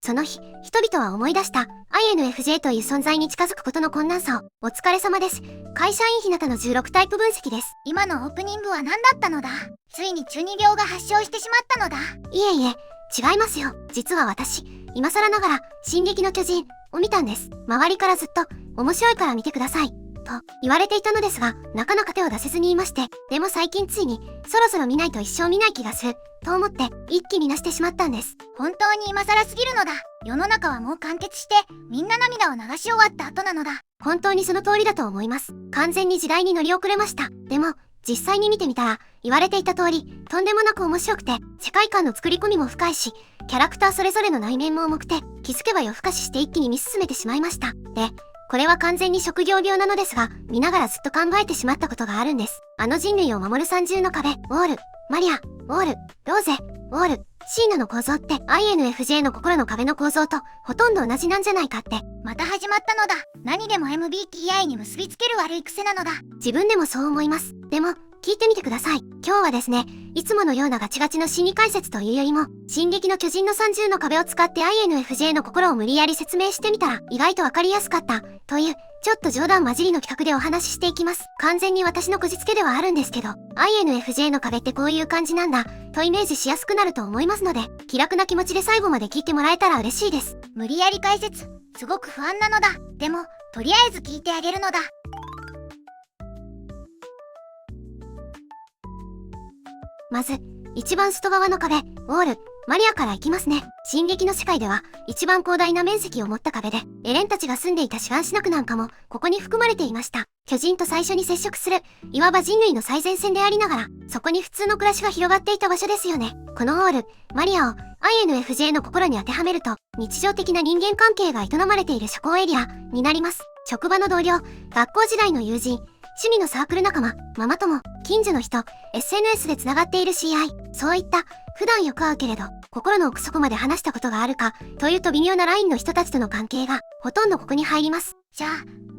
その日、人々は思い出した INFJ という存在に近づくことの困難さを。お疲れ様です。会社員ひなたの16タイプ分析です。今のオープニングは何だったのだ。ついに中二病が発症してしまったのだ。いえいえ、違いますよ。実は私、今更ながら、進撃の巨人を見たんです。周りからずっと、面白いから見てください。と言われていたのですが、なかなか手を出せずにいまして、でも最近ついに、そろそろ見ないと一生見ない気がする、と思って、一気見なしてしまったんです。本当に今更すぎるのだ。世の中はもう完結して、みんな涙を流し終わった後なのだ。本当にその通りだと思います。完全に時代に乗り遅れました。でも、実際に見てみたら、言われていた通り、とんでもなく面白くて、世界観の作り込みも深いし、キャラクターそれぞれの内面も重くて、気づけば夜更かしして一気に見進めてしまいました。で、これは完全に職業病なのですが、見ながらずっと考えてしまったことがあるんです。あの人類を守る三重の壁、ウォール、マリア、ウォール、ローゼ、ウォール、シーナの構造って INFJ の心の壁の構造とほとんど同じなんじゃないかって。また始まったのだ。何でも MBTI に結びつける悪い癖なのだ。自分でもそう思います。でも、聞いてみてください。今日はですね、いつものようなガチガチの心理解説というよりも、進撃の巨人の30の壁を使って INFJ の心を無理やり説明してみたら、意外とわかりやすかった、という、ちょっと冗談交じりの企画でお話ししていきます。完全に私のこじつけではあるんですけど、INFJ の壁ってこういう感じなんだ、とイメージしやすくなると思いますので、気楽な気持ちで最後まで聞いてもらえたら嬉しいです。無理やり解説、すごく不安なのだ。でも、とりあえず聞いてあげるのだ。まず、一番外側の壁、ウォール、マリアから行きますね。進撃の世界では、一番広大な面積を持った壁で、エレンたちが住んでいたシュアンシナ区なんかも、ここに含まれていました。巨人と最初に接触する、いわば人類の最前線でありながら、そこに普通の暮らしが広がっていた場所ですよね。このウォール、マリアを INFJ の心に当てはめると、日常的な人間関係が営まれている社交エリアになります。職場の同僚、学校時代の友人、趣味のサークル仲間、ママ友、近所の人、SNS で繋がっている CI、そういった、普段よく会うけれど、心の奥底まで話したことがあるか、というと微妙なラインの人たちとの関係が、ほとんどここに入ります。じゃあ、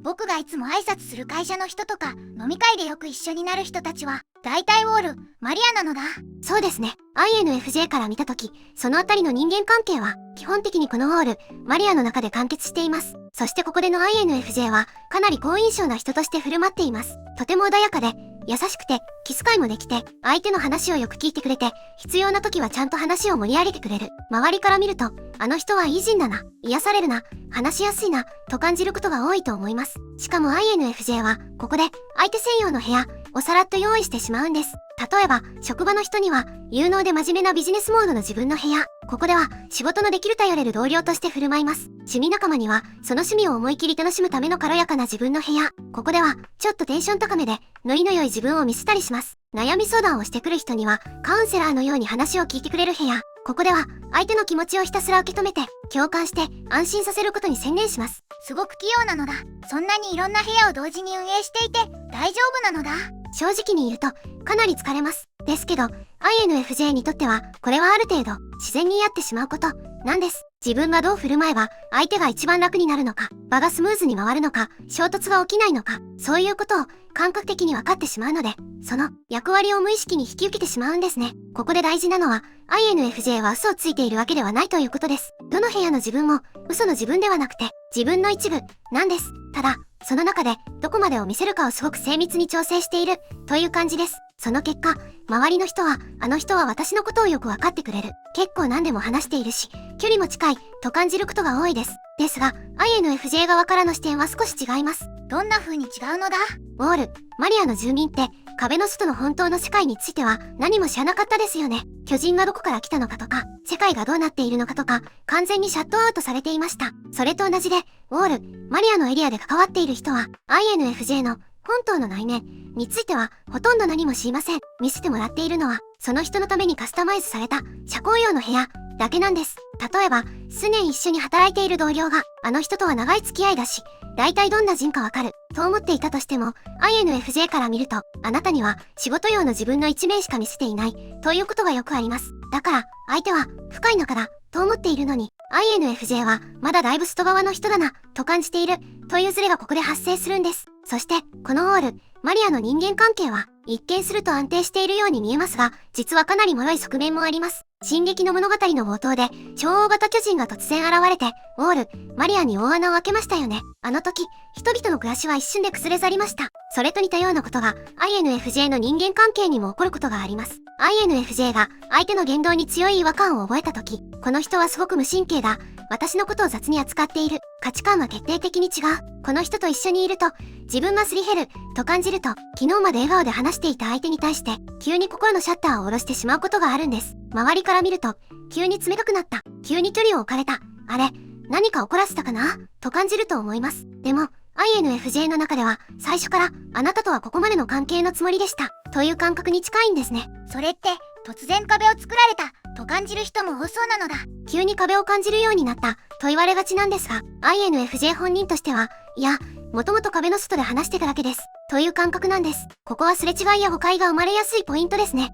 僕がいつも挨拶する会社の人とか、飲み会でよく一緒になる人たちは、大体ウォール、マリアなのだ。そうですね。INFJ から見たとき、そのあたりの人間関係は、基本的にこのウォール、マリアの中で完結しています。そしてここでの INFJ は、かなり好印象な人として振る舞っています。とても穏やかで、優しくて、気遣いもできて、相手の話をよく聞いてくれて、必要な時はちゃんと話を盛り上げてくれる。周りから見ると、あの人はいい人だな、癒されるな、話しやすいな、と感じることが多いと思います。しかも INFJ は、ここで、相手専用の部屋をさらっと用意してしまうんです。例えば、職場の人には、有能で真面目なビジネスモードの自分の部屋。ここでは、仕事のできる頼れる同僚として振る舞います。趣味仲間には、その趣味を思い切り楽しむための軽やかな自分の部屋。ここでは、ちょっとテンション高めで、ノリの良い自分を見せたりします。悩み相談をしてくる人には、カウンセラーのように話を聞いてくれる部屋。ここでは、相手の気持ちをひたすら受け止めて、共感して、安心させることに専念します。すごく器用なのだ。そんなにいろんな部屋を同時に運営していて、大丈夫なのだ。正直に言うと、かなり疲れます。ですけど、INFJ にとっては、これはある程度、自然にやってしまうこと、なんです。自分がどう振る舞えば、相手が一番楽になるのか、場がスムーズに回るのか、衝突が起きないのか、そういうことを感覚的に分かってしまうので、その役割を無意識に引き受けてしまうんですね。ここで大事なのは、INFJ は嘘をついているわけではないということです。どの部屋の自分も、嘘の自分ではなくて、自分の一部、なんです。ただ、その中で、どこまでを見せるかをすごく精密に調整している、という感じです。その結果、周りの人は、あの人は私のことをよくわかってくれる。結構何でも話しているし、距離も近い、と感じることが多いです。ですが、INFJ 側からの視点は少し違います。どんな風に違うのだ？ウォール、マリアの住民って、壁の外の本当の世界については何も知らなかったですよね。巨人がどこから来たのかとか、世界がどうなっているのかとか、完全にシャットアウトされていました。それと同じで、ウォール、マリアのエリアで関わっている人は、INFJ の本当の内面についてはほとんど何も知りません。見せてもらっているのは、その人のためにカスタマイズされた社交用の部屋だけなんです。例えば、数年一緒に働いている同僚が、あの人とは長い付き合いだし、大体どんな人かわかる、と思っていたとしても、INFJ から見ると、あなたには仕事用の自分の一面しか見せていない、ということがよくあります。だから、相手は深い仲だ、と思っているのに、INFJ はまだだいぶ外側の人だな、と感じている、というズレがここで発生するんです。そして、このウォール、マリアの人間関係は、一見すると安定しているように見えますが、実はかなり脆い側面もあります。進撃の物語の冒頭で、超大型巨人が突然現れて、ウォール、マリアに大穴を開けましたよね。あの時、人々の暮らしは一瞬で崩れ去りました。それと似たようなことが、INFJ の人間関係にも起こることがあります。INFJ が相手の言動に強い違和感を覚えた時、この人はすごく無神経だ。私のことを雑に扱っている。価値観は決定的に違う。この人と一緒にいると、自分がすり減る、と感じると、昨日まで笑顔で話していた相手に対して、急に心のシャッターを下ろしてしまうことがあるんです。周りから見ると、急に冷たくなった。急に距離を置かれた。あれ、何か怒らせたかなと感じると思います。でも、INFJ の中では、最初から、あなたとはここまでの関係のつもりでした。という感覚に近いんですね。それって、突然壁を作られた、と感じる人も多そうなのだ。急に壁を感じるようになった、と言われがちなんですが、INFJ 本人としては、いや、もともと壁の外で話してただけです。という感覚なんです。ここはすれ違いや誤解が生まれやすいポイントですね。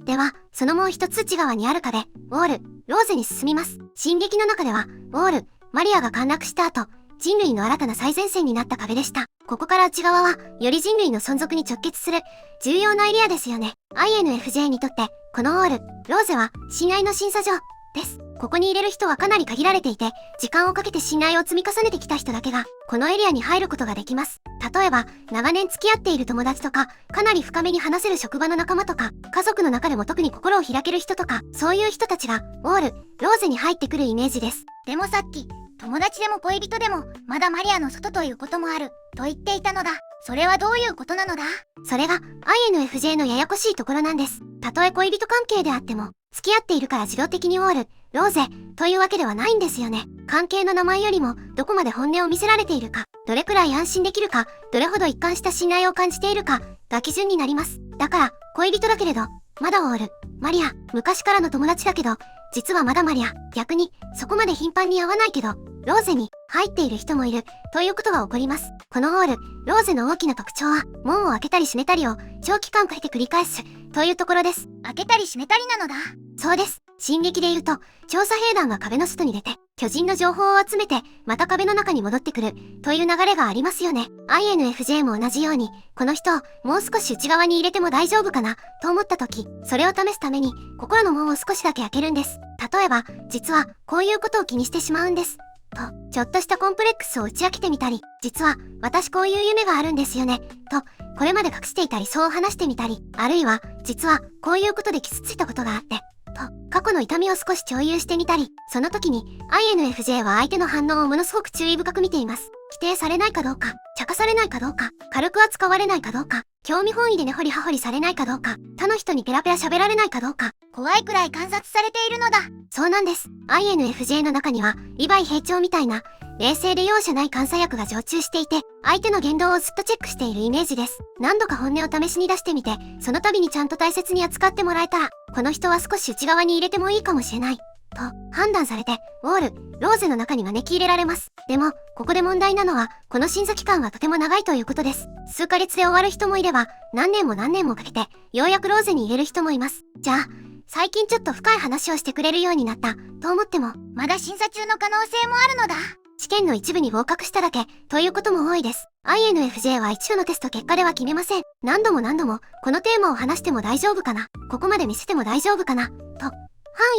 では、そのもう一つ内側にある壁、ウォール、ローゼに進みます。進撃の中では、ウォール、マリアが陥落した後、人類の新たな最前線になった壁でした。ここから内側は、より人類の存続に直結する、重要なエリアですよね。INFJ にとって、このウォール、ローゼは、信頼の審査場、です。ここに入れる人はかなり限られていて、時間をかけて信頼を積み重ねてきた人だけが、このエリアに入ることができます。例えば、長年付き合っている友達とか、かなり深めに話せる職場の仲間とか、家族の中でも特に心を開ける人とか、そういう人たちが、ウォール、ローゼに入ってくるイメージです。でもさっき、友達でも恋人でも、まだマリアの外ということもある、と言っていたのだ。それはどういうことなのだ？それが、INFJ のややこしいところなんです。たとえ恋人関係であっても、付き合っているから自動的にウォール、ローゼ、というわけではないんですよね。関係の名前よりも、どこまで本音を見せられているか、どれくらい安心できるか、どれほど一貫した信頼を感じているか、が基準になります。だから、恋人だけれど、まだウォール、マリア、昔からの友達だけど、実はまだマリア、逆に、そこまで頻繁に会わないけど、ローゼに入っている人もいる、ということが起こります。このウォール、ローゼの大きな特徴は、門を開けたり閉めたりを長期間かけて繰り返す、というところです。開けたり閉めたりなのだ。そうです。進撃で言うと、調査兵団が壁の外に出て、巨人の情報を集めて、また壁の中に戻ってくる、という流れがありますよね。INFJ も同じように、この人をもう少し内側に入れても大丈夫かな、と思った時、それを試すために、心の門を少しだけ開けるんです。例えば、実は、こういうことを気にしてしまうんです。と、ちょっとしたコンプレックスを打ち明けてみたり、実は、私こういう夢があるんですよね、と、これまで隠していたりそう話してみたり、あるいは、実は、こういうことで傷ついたことがあって、と、過去の痛みを少し共有してみたり、その時に、INFJ は相手の反応をものすごく注意深く見ています。否定されないかどうか、茶化されないかどうか、軽く扱われないかどうか、興味本位で根掘り葉掘りされないかどうか、他の人にペラペラ喋られないかどうか、怖いくらい観察されているのだ。そうなんです。INFJ の中には、リヴァイ兵長みたいな、冷静で容赦ない監査役が常駐していて、相手の言動をずっとチェックしているイメージです。何度か本音を試しに出してみて、その度にちゃんと大切に扱ってもらえたら、この人は少し内側に入れてもいいかもしれない。と、判断されて、ウォール、ローゼの中に招き入れられます。でも、ここで問題なのは、この審査期間がとても長いということです。数ヶ月で終わる人もいれば、何年も何年もかけて、ようやくローゼに入れる人もいます。じゃあ、最近ちょっと深い話をしてくれるようになった、と思っても、まだ審査中の可能性もあるのだ。試験の一部に合格しただけ、ということも多いです。INFJ は一度のテスト結果では決めません。何度も何度も、このテーマを話しても大丈夫かな、ここまで見せても大丈夫かな、と、範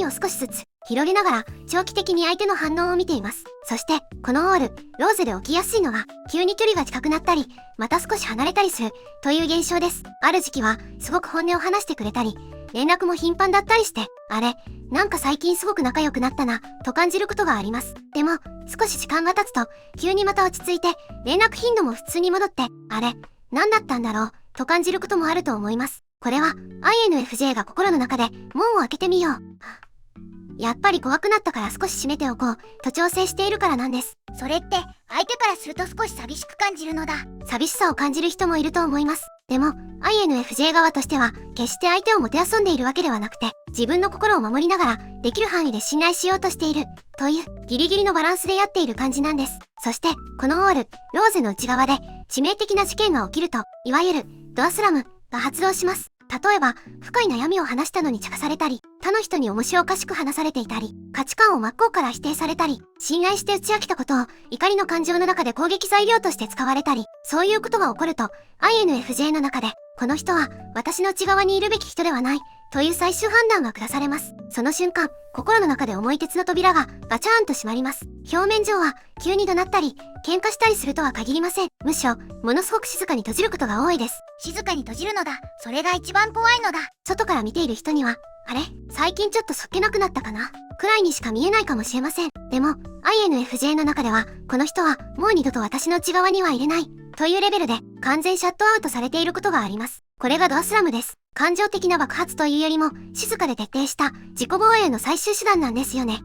囲を少しずつ、広げながら、長期的に相手の反応を見ています。そして、このウォール、ローゼで起きやすいのが、急に距離が近くなったり、また少し離れたりする、という現象です。ある時期は、すごく本音を話してくれたり、連絡も頻繁だったりして、あれ、なんか最近すごく仲良くなったな、と感じることがあります。でも、少し時間が経つと、急にまた落ち着いて、連絡頻度も普通に戻って、あれ、何だったんだろう、と感じることもあると思います。これは、INFJ が心の中で、門を開けてみよう。やっぱり怖くなったから少し閉めておこう、と調整しているからなんです。それって、相手からすると少し寂しく感じるのだ。寂しさを感じる人もいると思います。でも、INFJ 側としては、決して相手をもてあそんでいるわけではなくて、自分の心を守りながら、できる範囲で信頼しようとしている、という、ギリギリのバランスでやっている感じなんです。そして、このウォール、ローゼの内側で、致命的な事件が起きると、いわゆる、ドアスラム、が発動します。例えば、深い悩みを話したのに茶化されたり、他の人に面白おかしく話されていたり、価値観を真っ向から否定されたり、信頼して打ち明けたことを怒りの感情の中で攻撃材料として使われたり、そういうことが起こると、INFJ の中で、この人は私の内側にいるべき人ではない、という最終判断が下されます。その瞬間、心の中で重い鉄の扉がガチャーンと閉まります。表面上は急に怒鳴ったり、喧嘩したりするとは限りません。むしろ、ものすごく静かに閉じることが多いです。静かに閉じるのだ。それが一番怖いのだ。外から見ている人には、あれ最近ちょっとそっけなくなったかなくらいにしか見えないかもしれません。でも、INFJ の中では、この人はもう二度と私の内側には入れない、というレベルで完全シャットアウトされていることがあります。これがドアスラムです。感情的な爆発というよりも、静かで徹底した自己防衛の最終手段なんですよね。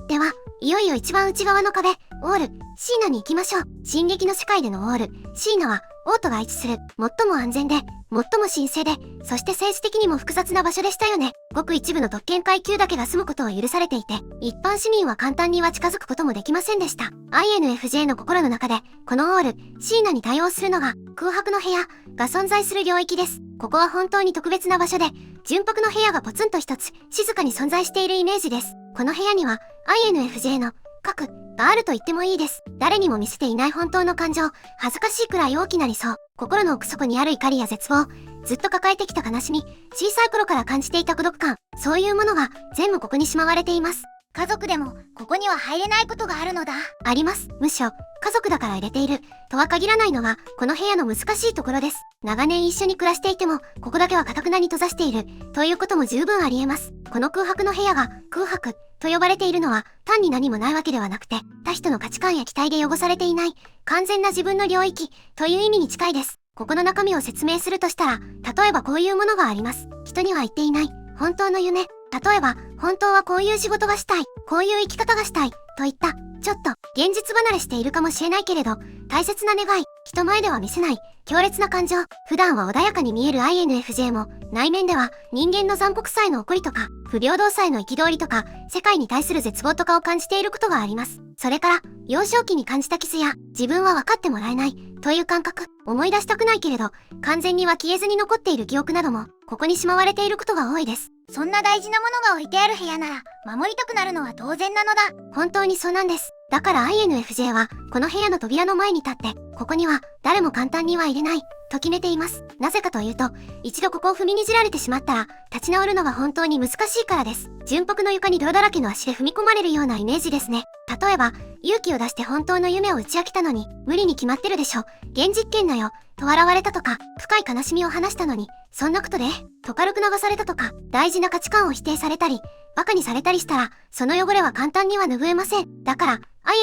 では、いよいよ一番内側の壁、オール、シーナに行きましょう。進撃の世界でのオール、シーナは、オートが位置する、最も安全で、最も神聖で、そして政治的にも複雑な場所でしたよね。ごく一部の特権階級だけが住むことを許されていて、一般市民は簡単には近づくこともできませんでした。INFJ の心の中で、このオール、シーナに対応するのが、空白の部屋が存在する領域です。ここは本当に特別な場所で、純白の部屋がポツンと一つ、静かに存在しているイメージです。この部屋には、INFJ の核があると言ってもいいです。誰にも見せていない本当の感情、恥ずかしいくらい大きな理想、心の奥底にある怒りや絶望、ずっと抱えてきた悲しみ、小さい頃から感じていた孤独感、そういうものが全部ここにしまわれています。家族でもここには入れないことがあるのだ。あります。むしろ、家族だから入れている、とは限らないのが、この部屋の難しいところです。長年一緒に暮らしていても、ここだけは堅くなに閉ざしている、ということも十分あり得ます。この空白の部屋が、空白、と呼ばれているのは、単に何もないわけではなくて、他人の価値観や期待で汚されていない、完全な自分の領域、という意味に近いです。ここの中身を説明するとしたら、例えばこういうものがあります。人には言っていない、本当の夢。例えば、本当はこういう仕事がしたい、こういう生き方がしたい、といった、ちょっと、現実離れしているかもしれないけれど、大切な願い、人前では見せない、強烈な感情、普段は穏やかに見える INFJ も、内面では人間の残酷さへの怒りとか、不平等さへの憤りとか、世界に対する絶望とかを感じていることがあります。それから、幼少期に感じた傷や、自分は分かってもらえない、という感覚、思い出したくないけれど、完全には消えずに残っている記憶なども、ここにしまわれていることが多いです。そんな大事なものが置いてある部屋なら、守りたくなるのは当然なのだ。本当にそうなんです。だから INFJ は、この部屋の扉の前に立って、ここには誰も簡単には入れない、と決めています。なぜかというと、一度ここを踏みにじられてしまったら、立ち直るのが本当に難しいからです。純白の床に泥だらけの足で踏み込まれるようなイメージですね。例えば、勇気を出して本当の夢を打ち明けたのに、無理に決まってるでしょ。現実験だよ、と笑われたとか、深い悲しみを話したのに、そんなことでと軽く流されたとか、大事な価値観を否定されたり、バカにされたりしたら、その汚れは簡単には拭えません。だから、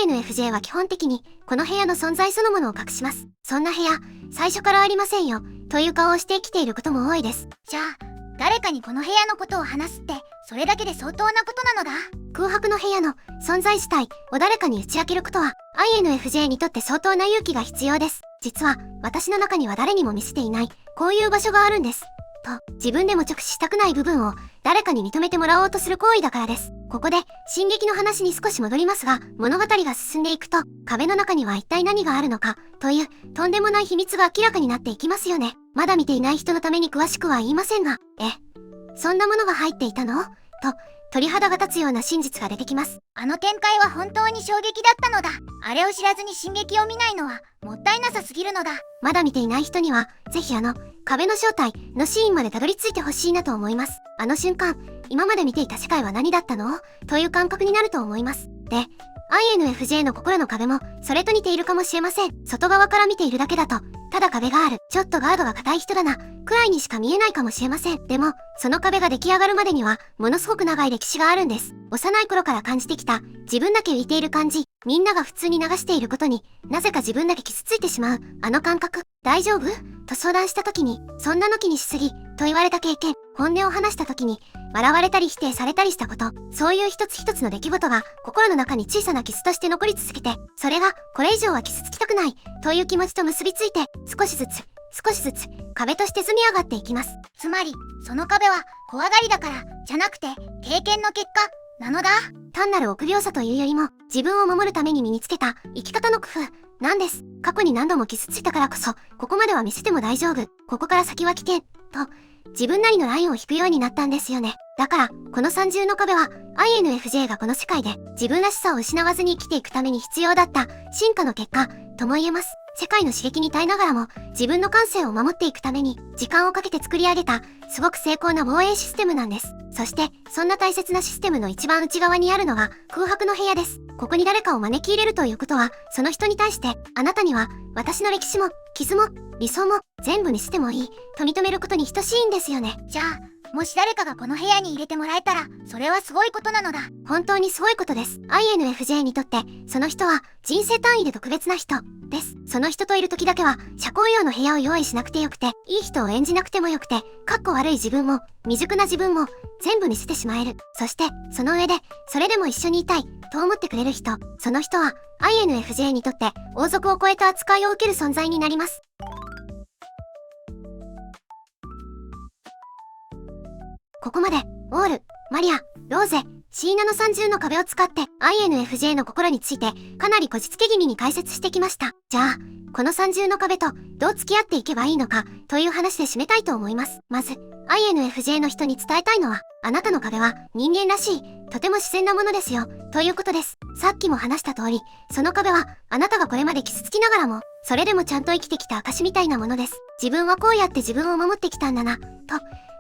INFJ は基本的に、この部屋の存在そのものを隠します。そんな部屋、最初からありませんよ、という顔をして生きていることも多いです。じゃあ、誰かにこの部屋のことを話すって、それだけで相当なことなのだ。空白の部屋の存在自体を誰かに打ち明けることは、INFJ にとって相当な勇気が必要です。実は、私の中には誰にも見せていない、こういう場所があるんです。と、自分でも直視したくない部分を誰かに認めてもらおうとする行為だからです。ここで、進撃の話に少し戻りますが、物語が進んでいくと、壁の中には一体何があるのか、という、とんでもない秘密が明らかになっていきますよね。まだ見ていない人のために詳しくは言いませんが、そんなものが入っていたのと、鳥肌が立つような真実が出てきます。あの展開は本当に衝撃だったのだ。あれを知らずに進撃を見ないのはもったいなさすぎるのだ。まだ見ていない人には、ぜひ壁の正体のシーンまでたどり着いてほしいなと思います。あの瞬間、今まで見ていた世界は何だったのという感覚になると思います。で、INFJ の心の壁も、それと似ているかもしれません。外側から見ているだけだと、ただ壁がある、ちょっとガードが硬い人だな、くらいにしか見えないかもしれません。でも、その壁が出来上がるまでには、ものすごく長い歴史があるんです。幼い頃から感じてきた、自分だけ浮いている感じ、みんなが普通に流していることに、なぜか自分だけ傷ついてしまう、あの感覚、大丈夫と相談した時に、そんなの気にしすぎ、と言われた経験、本音を話した時に、笑われたり否定されたりしたこと、そういう一つ一つの出来事が心の中に小さな傷として残り続けて、それがこれ以上は傷つきたくないという気持ちと結びついて、少しずつ壁として積み上がっていきます。つまり、その壁は怖がりだからじゃなくて経験の結果なのだ。単なる臆病さというよりも、自分を守るために身につけた生き方の工夫なんです。過去に何度も傷ついたからこそ、ここまでは見せても大丈夫。ここから先は危険。と、自分なりのラインを引くようになったんですよね。だから、この三重の壁は、INFJ がこの世界で自分らしさを失わずに生きていくために必要だった進化の結果、とも言えます。世界の刺激に耐えながらも、自分の感性を守っていくために、時間をかけて作り上げた、すごく精巧な防衛システムなんです。そして、そんな大切なシステムの一番内側にあるのが、空白の部屋です。ここに誰かを招き入れるということは、その人に対して、あなたには、私の歴史も、傷も、理想も、全部見せてもいい、と認めることに等しいんですよね。じゃあ、もし誰かがこの部屋に入れてもらえたら、それはすごいことなのだ。本当にすごいことです。INFJ にとって、その人は人生単位で特別な人です。その人といる時だけは、社交用の部屋を用意しなくてよくて、いい人を演じなくてもよくて、かっこ悪い自分も、未熟な自分も、全部見せてしまえる。そして、その上で、それでも一緒にいたい、と思ってくれる人。その人は、INFJ にとって、王族を超えた扱いを受ける存在になります。ここまで、オール、マリア、ローゼ、シーナの三重の壁を使って INFJ の心についてかなりこじつけ気味に解説してきました。じゃあ、この三重の壁とどう付き合っていけばいいのかという話で締めたいと思います。まず、INFJ の人に伝えたいのは、あなたの壁は人間らしい、とても自然なものですよ、ということです。さっきも話した通り、その壁はあなたがこれまで傷つきながらも、それでもちゃんと生きてきた証みたいなものです。自分はこうやって自分を守ってきたんだな、と、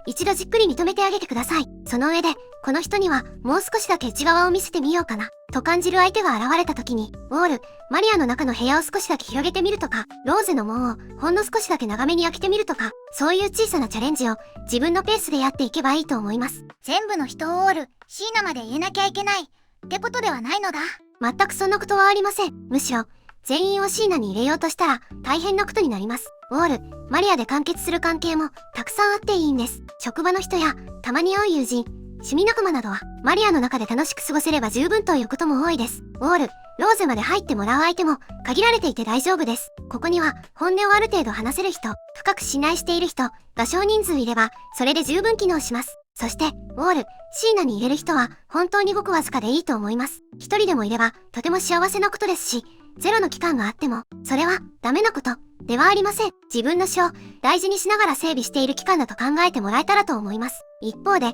一度じっくり認めてあげてください。その上で、この人にはもう少しだけ内側を見せてみようかな、と感じる相手が現れた時に、ウォール、マリアの中の部屋を少しだけ広げてみるとか、ローゼの門をほんの少しだけ長めに開けてみるとか、そういう小さなチャレンジを自分のペースでやっていけばいいと思います。全部の人をオール、シーナまで言えなきゃいけない、ってことではないのだ。全くそんなことはありません。むしろ、全員をシーナに入れようとしたら大変なことになります。ウォール、マリアで完結する関係もたくさんあっていいんです。職場の人やたまに会う友人、趣味仲間などはマリアの中で楽しく過ごせれば十分ということも多いです。ウォール、ローゼまで入ってもらう相手も限られていて大丈夫です。ここには本音をある程度話せる人、深く信頼している人が少人数いればそれで十分機能します。そして、ウォール、シーナに入れる人は本当にごくわずかでいいと思います。一人でもいればとても幸せなことですし、ゼロの期間があっても、それはダメなことではありません。自分の死を大事にしながら整備している期間だと考えてもらえたらと思います。一方で、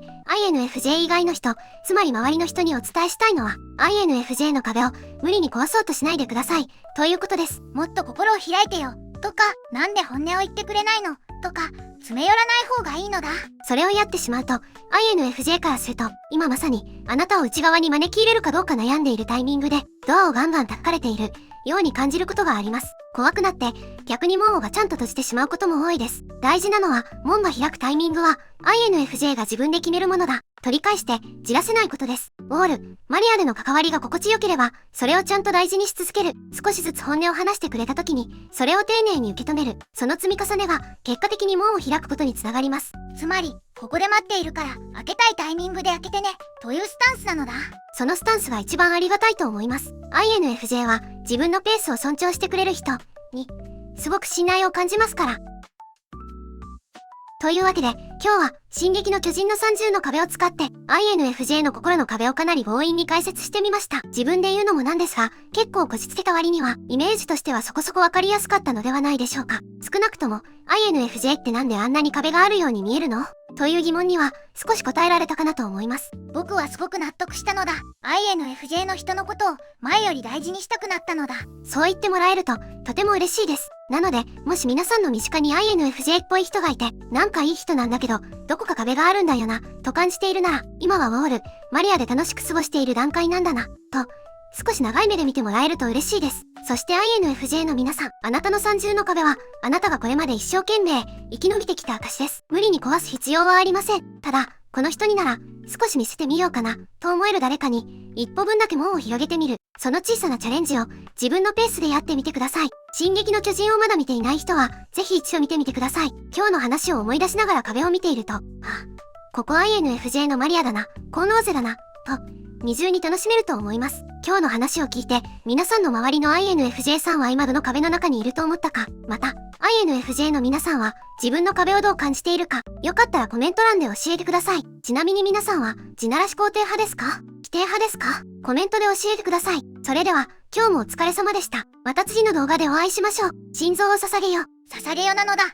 INFJ 以外の人、つまり周りの人にお伝えしたいのは、INFJ の壁を無理に壊そうとしないでください、ということです。もっと心を開いてよ、とか、なんで本音を言ってくれないの、とか、詰め寄らない方がいいのだ。それをやってしまうと、INFJ からすると、今まさに、あなたを内側に招き入れるかどうか悩んでいるタイミングで、ドアをガンガン叩かれているように感じることがあります。怖くなって、逆に門をガチャンと閉じてしまうことも多いです。大事なのは、門が開くタイミングは、INFJ が自分で決めるものだ。取り返して、じらせないことです。ウォール、マリアでの関わりが心地よければ、それをちゃんと大事にし続ける。少しずつ本音を話してくれた時に、それを丁寧に受け止める。その積み重ねが、結果的に門を開くことにつながります。つまり、ここで待っているから、開けたいタイミングで開けてね、というスタンスなのだ。そのスタンスが一番ありがたいと思います。INFJ は、自分のペースを尊重してくれる人に、すごく信頼を感じますから。というわけで、今日は、進撃の巨人の三重の壁を使って、INFJ の心の壁をかなり強引に解説してみました。自分で言うのもなんですが、結構こじつけた割には、イメージとしてはそこそこわかりやすかったのではないでしょうか。少なくとも、INFJ ってなんであんなに壁があるように見えるの？という疑問には、少し答えられたかなと思います。僕はすごく納得したのだ。INFJ の人のことを、前より大事にしたくなったのだ。そう言ってもらえると、とても嬉しいです。なので、もし皆さんの身近に INFJ っぽい人がいて、なんかいい人なんだけど、どこか壁があるんだよな、と感じているなら、今はウォール、マリアで楽しく過ごしている段階なんだな、と、少し長い目で見てもらえると嬉しいです。そして INFJ の皆さん、あなたの三重の壁は、あなたがこれまで一生懸命、生き延びてきた証です。無理に壊す必要はありません。ただ、この人になら、少し見せてみようかな、と思える誰かに、一歩分だけ門を広げてみる。その小さなチャレンジを、自分のペースでやってみてください。進撃の巨人をまだ見ていない人は、ぜひ一度見てみてください。今日の話を思い出しながら壁を見ていると、ここ INFJ のマリアだな、コーノーゼだな、と、二重に楽しめると思います。今日の話を聞いて、皆さんの周りの INFJ さんは今どの壁の中にいると思ったか、また、INFJ の皆さんは、自分の壁をどう感じているか、よかったらコメント欄で教えてください。ちなみに皆さんは、地ならし肯定派ですか？否定派ですか？コメントで教えてください。それでは、今日もお疲れ様でした。また次の動画でお会いしましょう。心臓を捧げよ。捧げよなのだ。